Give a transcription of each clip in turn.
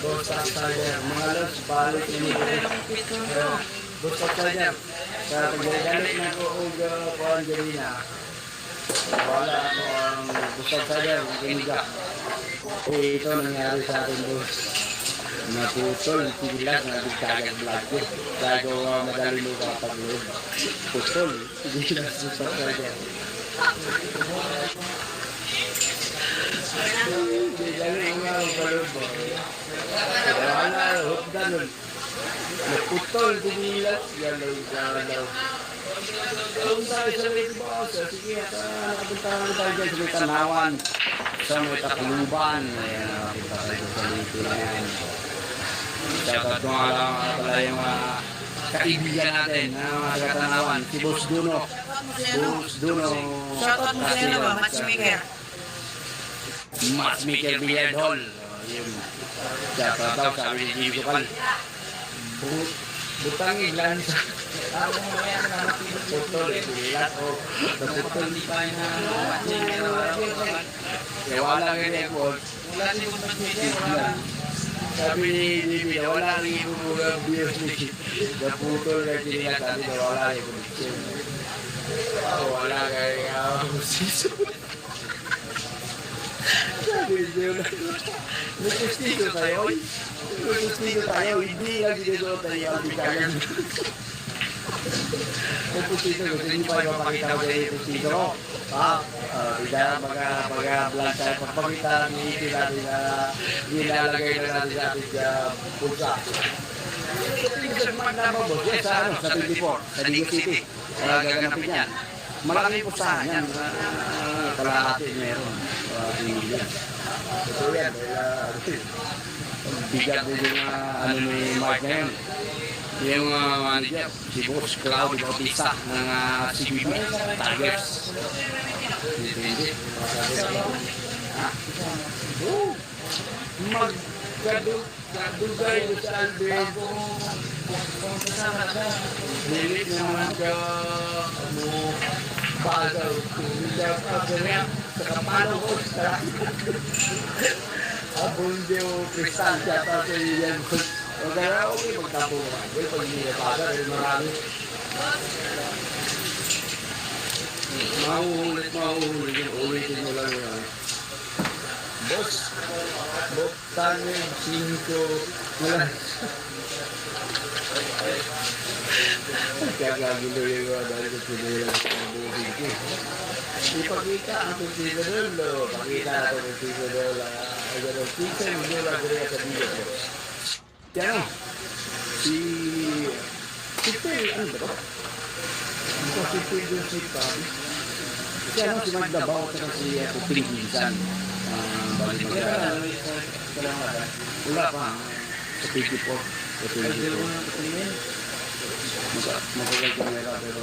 Bostak Tiger. Mga lods, balik ini. Bostak Tiger. Sa pagdagalit na ko og Angelina. Wala ako ang Bostak Tiger, kiniga. Ito nangyari sa atin, boss. Naputol, tigilan, nabigtagang vlog ko. Dahil ko madali mo kapag-load. Putol, tigilan sa Bostak Tiger. Tigilan nga ang palod mo. Wala, hukda nun. Naputol, tigilan. Yan daw. Kung tayo sa lake boss, sige, nakapunta tayo dyan sa may Tanawan, sa may Tacloban. Ayan, nakapunta tayo sa lake na yan. Shoutout mga lang pala yung kaibigan natin na mga taga-Tanawan, si Boss Duno. Boss Duno. Shoutout mo sa'yo na ba, matchmaker? Matchmaker Billiard Hall. Shoutout daw sa amin ni Jibukal. Butang iglan sa putol, ilat o putol di pa na wala ganyan po. Sabi ni Jimmy, wala rin ibubulong beers ni naputol na kinilat natin na wala rin ibubulong. Wala ganyan siso. Sabi niyo na nagpustigo tayo. Nagpustigo tayo, hindi lang ginagawa tayo ang bigayan. Nagpustigo, gusto niyo pa ipapakita ko sa iyo pustigo. Mga vlog tayo, pagpakita ng iti natin na nilalagay na natin sa ating pulsa. Sa magdama mo, sa 24, sa Digo City, gaganapin yan. Malaking pusahan yan, kalahati meron. Ito yan, bigat din yung ni Mark na yun. Yung manager, si Boss Cloud Bautista ng CBB, Tigers. Magkadugay sa Albert. Nilit naman ka bagal. Sa kapano ko, abong diyo kristal siya pa sa iyan. O kaya okay, magtapo mo. Pag hindi na bagal, marami. Mahuhulit. Ulitin mo lang yan. Boss, Taneg, 5, wala. Kagagilo yung mga dahil sa sinulang sa bubig ko. Ipakita ang tuntidadol, pakita ang tuntidadol, ang pizza yung dola ko rin sa video ko. Kaya Phil, ano ba ito? Ito si Phil yung si Pabi. Kaya si Magdabaw at si Puping Ginsan. Balik magkala. Wala pa. Sa 24. Magagal kamera pero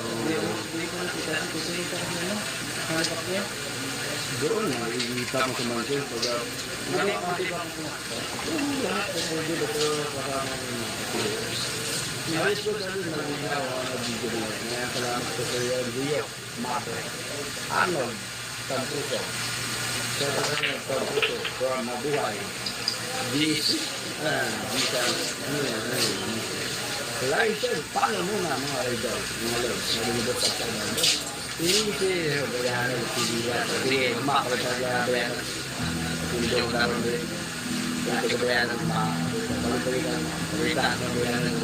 doon na ikita mo sa mansil pag nais ko sa rin na video nila kaya salamat ko sa Rio Mato Arnold Tampuso Tampuso from Mabuhay DC License, paano muna mga idol, mga lods, nalulubot sa kanila. Ini si Bayanan, si Dila, si Makro sa Bayanan, si Dong Daron din. Ito sa Bayanan, balik-balikan, balikan ng Bayanan.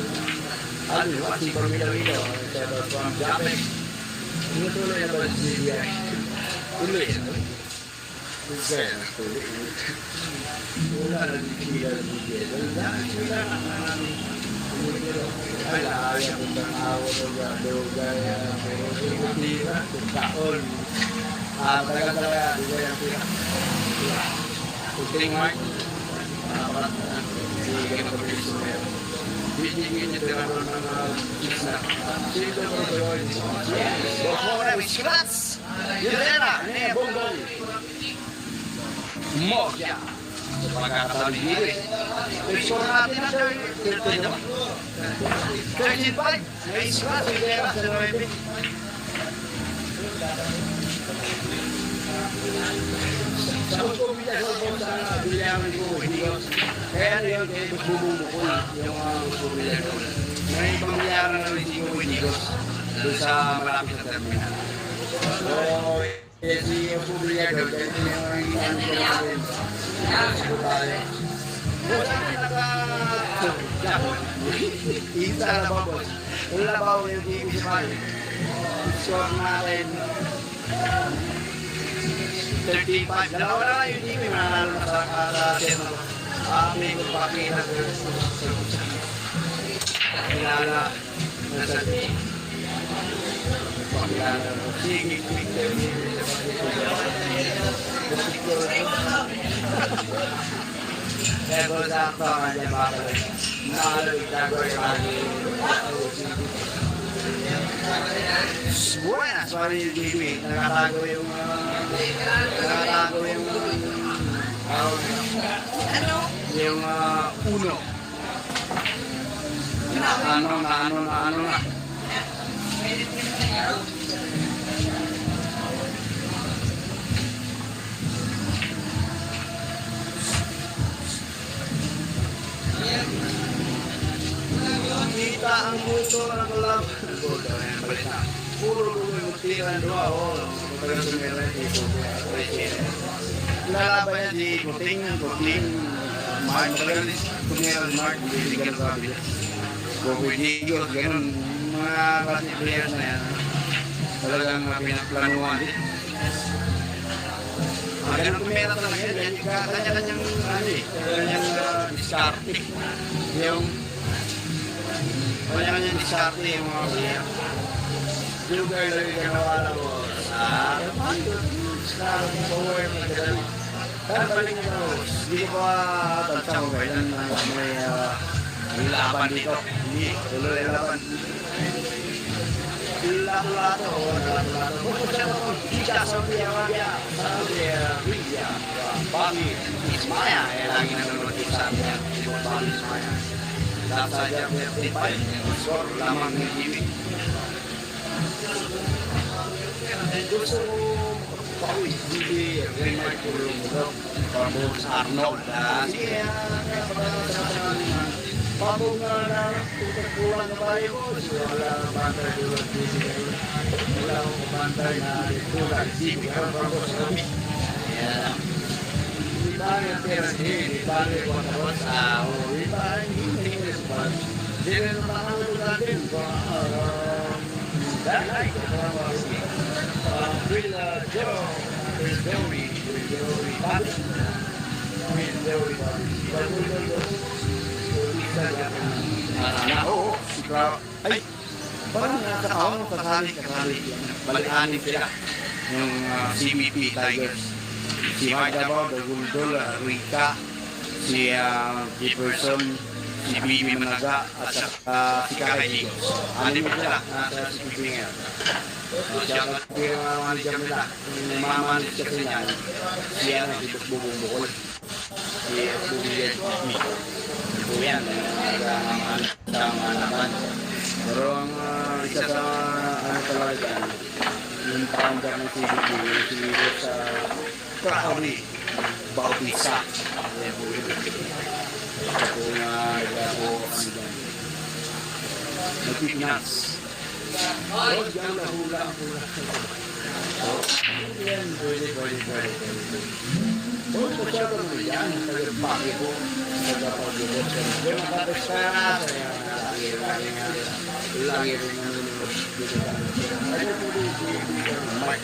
Ano, si Pamila-Milo, sa from Japek. Ini tuloy na ba si Dila? Tuloy na. Tuloy. Wala na si Dila. Wala na ay ayaw ko ng awa ng dugay pero hindi na kung taon talaga dugay ang pira kuting mic sige na pabilis mo yan bibigyan niya tira ng mga isna sino ko ito yun bukura miskrats yudera bonggol mogya pagkakataon dito picture natin na ito 35 may iswas idea sa 9 Sa pagpumila sa ubos sa bilyaman ko, hindi ko. Kaya ano yun, kaya gusto bumukol yung gusto bumila doon. May pangyayaran na rin hindi ko doon sa malapit sa terminal. So, si pumila doon, kaya ito yung ano ko natin. Gusto tayo. Boss, ano isa na ba, boss? Wala ba yung TV sa kayo? Short natin. 35. Dalawa na lang yung TV. Mananalo na sa set na ko. May magpakita ko. Kilala na sa TV. Pakilala ko. Sige, quick time. Kaya kung sakto nga dyan baka nakalawig tagoy lagi. Buenas, sorry yung TV. Nakatago yung yung uno. Ano na. Kita ang gusto ng kalab. Puro mutiran doa o pagka sumiran ito. Lalaban niya di Kuting, Mark, talagang sumiran Mark, hindi ganun kabila. Bobidikos, ganun. Mga classic players na yan. Talagang pinaplanuhan din. Ganun kumera talaga yan. Kanya-kanyang diskarte. Yung kanya-kanyang diskarte yung mga player. Lugar lang yung ganawa ko sa power magdadali. Kaya balik nyo na hindi ko pa tansya ko kailan may laban dito. Hindi, tuloy laban. Lato-lato o lato-lato. Kung siya ako, Isha, Saudi Arabia, Bobby, Ismaya. Lagi na naman mag-isang yan. Bobby Ismaya. Lahat sa dyan, 35. Score lamang ng TV. Gusto ko pauwi, hindi remark ko yung pabog sa Arnold. Sige, pabog na tutagpulan na tayo ko. Wala akong bantay tulad dito. Wala akong bantay na tulad dito. Pabog sa kami. Di ba yung pera niya? Di ba yung pagkakas? Di ba yung tingin sa pag? Di ba yung pangalan natin? That night, Will Joe, ay, parang nasa kaon, kasali. Balianin sila. Yung CBP Tigers. Si Magdabaw, Daguldol, Rika, si Jefferson, si Bibi Managa, at si Kakay Digos. Anim sila, nasa CBP ngayon. Siya ang manager nila, yung mamamanage kasi niya, siya na si Bubong Bukol, si Bubiyan, Bubiyan, sa mga naman. Pero ang isa sa ano talaga, yung founder ng CBP, yung siniro sa Crowley, Bautista. Ito po nga, po kami dyan. Nagpipinas. Oh, diyan na hula. Oh, yan, pwede. Oh, masyado mo yan. Tagal-paki po. Tagal-pag-ibot. Yung makapesara, lagi rin ang dito. Ano po dito? Mark,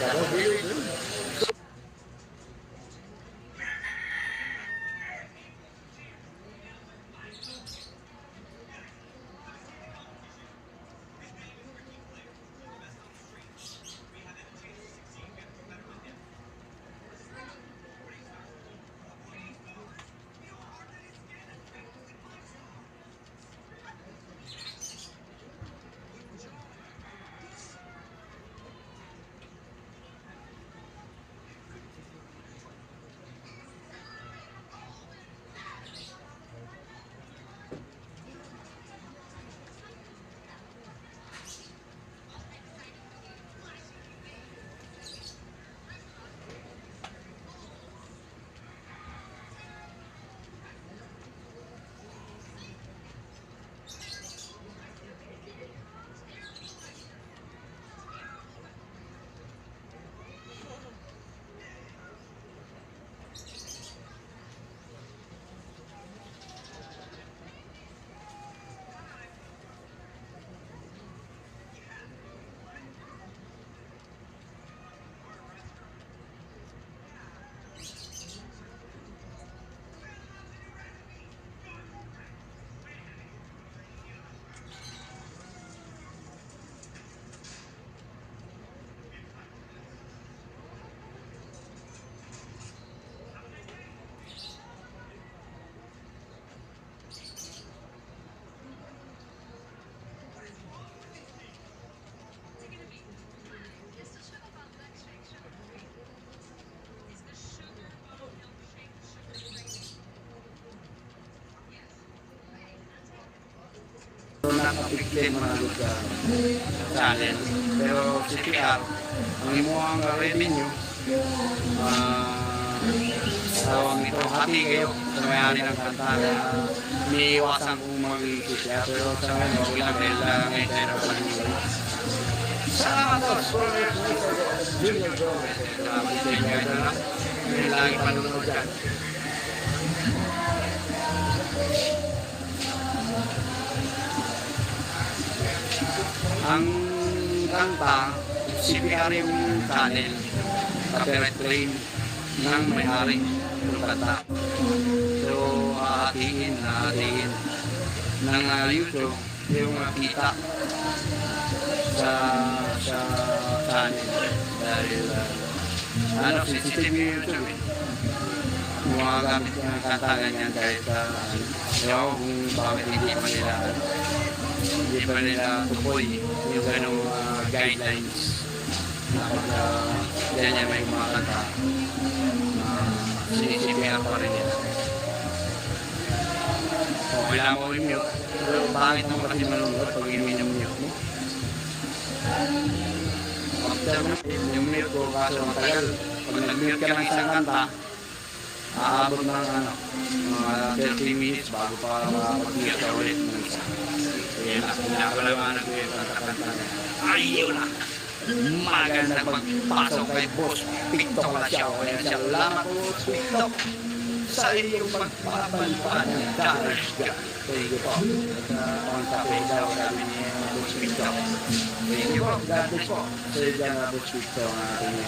So, nakapiktin mga sa channel. Pero CPR, ang imuhang revenue, tawag nito, hati kayo sa mayari ng kanta na niiwasan kong mag-CPR. Pero sa ngayon, okay lang dahil may pera pa rin. Salamat po! Junior Gomez. Grabe sa inyo na. May lagi panunod dyan. Ang kanta, CPR yung channel, copyright claim ng may-ari ng kanta. So, hahatiin ng YouTube yung kita sa channel. Dahil, sensitive yung YouTube eh. Gumagamit ng kanta ganyan kahit ewan kung bakit hindi pa nila tukoy yung ganong guidelines na pag ganyan may mga kanta CPR pa rin yan. So, kailangan mo i-mute. Pero bakit mo kasi malungkot pag i-mute yung mute mo? After yung mute ko kaso matagal, pag nag-mute ka ng isang kanta, aabot ng mga 30 minutes bago pa makapag-mute ka ulit ng isa. Kaya pinakalawanan ko yung kanta-kanta niya. Ayaw na! Magandang magpasok kay Boss TikTok na siya. Kaya salamat po TikTok sa iyong pagpapalipad ng challenge ka. Thank you po. Sa pangtapos daw kami ni Boss TikTok. Thank you po. God bless po. Sa iyo dyan na Boss TikTok na ating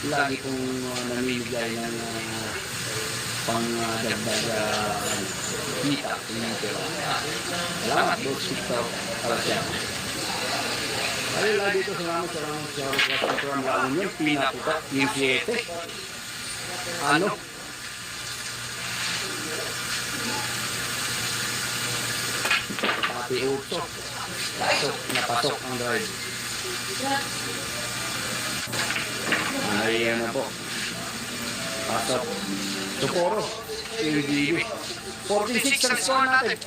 lagi pong namimigay ng pang-dagdag kita. Salamat Boss TikTok para siya. Ayun lang dito, salamat sa program namin yung pinaputa, yung 7. Ano? Pati 8. Napasok ang drive. Ayan na po. Pasok. Tuporo. LDB. 46 ang score natin.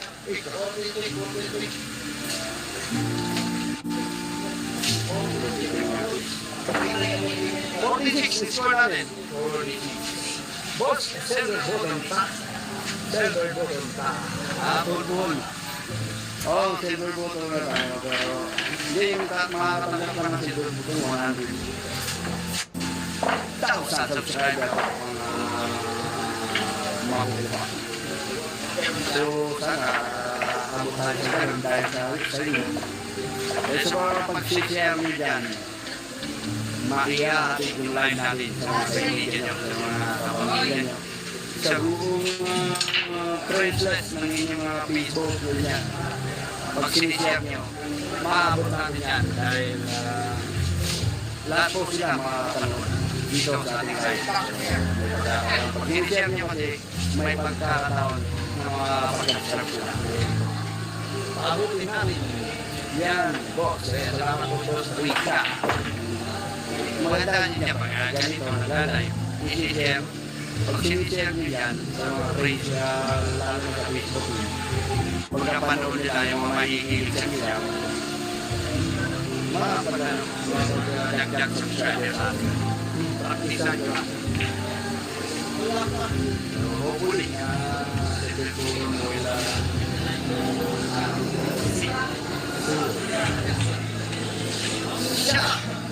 46 score natin. 46. Boss, silver button pa. Silver button pa. Bull. Oh, silver button na tayo. Pero hindi yung makatanggap naman silver button 100,000 subscriber pa makuha. So, sana abot tayo sa ganun dahil sa inyo. Eh, sa mga pag-share nyo dyan, maiahatid yung live natin sa mga kaibigan nyo, sa mga kapamilya nyo, sa buong friends ng inyong mga Facebook, ganyan. Pag sinishare nyo, maabot natin yan dahil lahat po sila makakatanong dito sa ating live. Pag sinishare nyo kasi may pagkakataon na mga pagkakasarap sila. Paabutin natin. Yan, boss. Salamat po po sa Wika. Magandaan niya pag ganito naglalay. I-share. Pag sinishare niyo yan sa mga page, lalo sa Facebook niyo. Pagkapanood nila yung mga mahihilig sa nila, mga pag-dagdag subscriber sa atin. Praktisan nyo lang. Hopefully, sa mo ila siya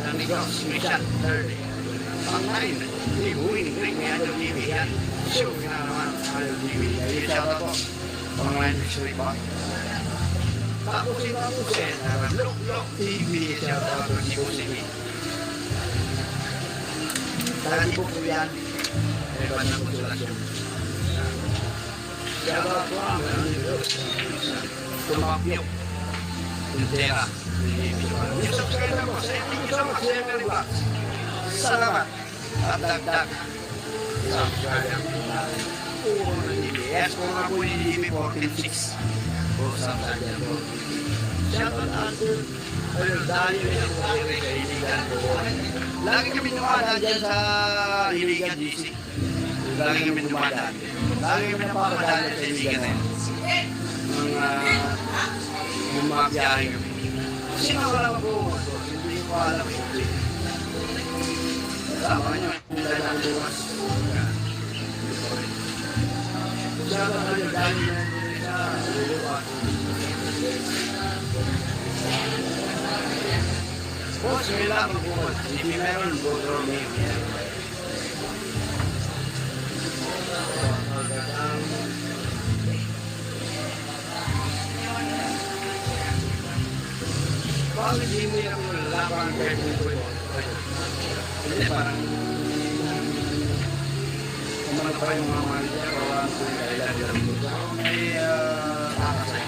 ang negotiation 30 ang 9 ibuhin may ano yan show na naman ano ay siya ba po ang 9 show ba tapos Look TV siya ba po si Bossing tadi po po yan ewan ng konsulasyon siya ba po ang tumakyo Kuntera. Salamat. At dagdag. Yes, kung nga po yung DB 14-6. Kusang sa dyan po. Shoutout natin. Ayun, dahil yung kaibigan ko. Lagi kami dumadaan dyan sa Iligan GC. Lagi kami dumadaan. Lagi kami napapadaan sa Iligan na yan. Yung biyahe kami. Kasi wala ko, hindi ko alam eh. Tama niyo, kung dahil ang bukas. Siya ba kayo dahil na sa luluan? Boss, may lamang bukas. Hindi meron, botro may bakit hindi mo yung laban kayo dito? Hindi, parang kumano pa yung mga manager o ang kung kailan nila dito. May kakasay.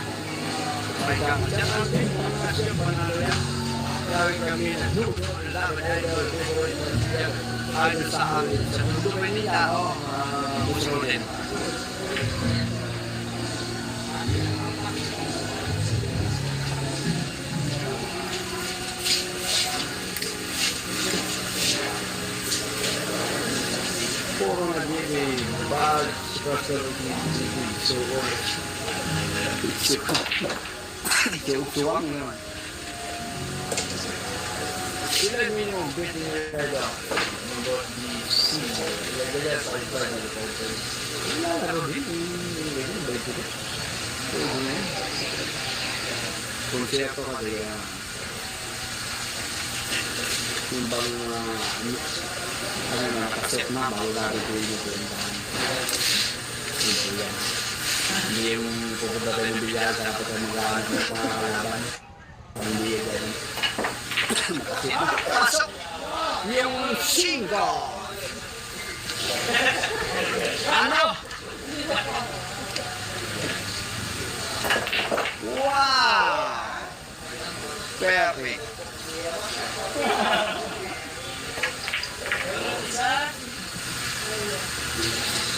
May kakasya ka din, mga kasya panalo yan. Kaya kami na doon, laban ay sa amin. Sa mundo Manila, gusto din. Puro na din bag, structure of so suwang naman. Ilan minimum bit nila about the sea, ilagay sa iba na ito. Wala na rin, hindi ba ito? Pwede na yun. Konserto ka kaya yung bang ano na, kaset na, bago natin ito yung pintahan. Yun po yan. Hindi yung pupunta tayo ng bilyar, dapat tayo magkahanap ng pangalaban. Hindi yan ganun. Makasit na. Pasok! Yung single! Ano? Wow! Perfect.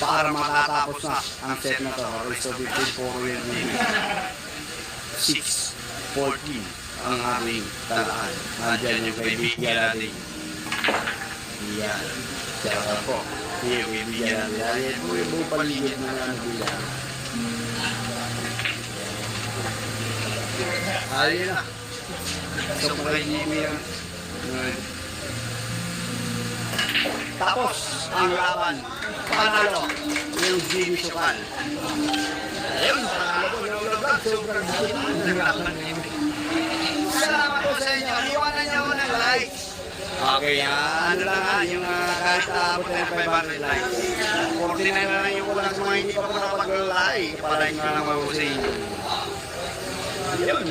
Para makatapos na ang set na to, rest of it for 6:14 ang aming talaan. Nandiyan yung kaibigan natin. Yan. Tsaka po, yung kaibigan natin. Yan po yung buong paligid ng ano bilang. Ayun na. So, mga kaibigan, tapos ang laban. Panalo yung Jimmy Sukal. Ayun, panalo ko yung vlog. Sobrang Salamat po sa inyo. Iwanan niyo ako ng like. okay, ano lang ha, yung kahit abot na yung 500 likes. 49 na lang yung kulang sa mga hindi pa po nakapag-like. Palike na lang ako sa inyo. Ayun.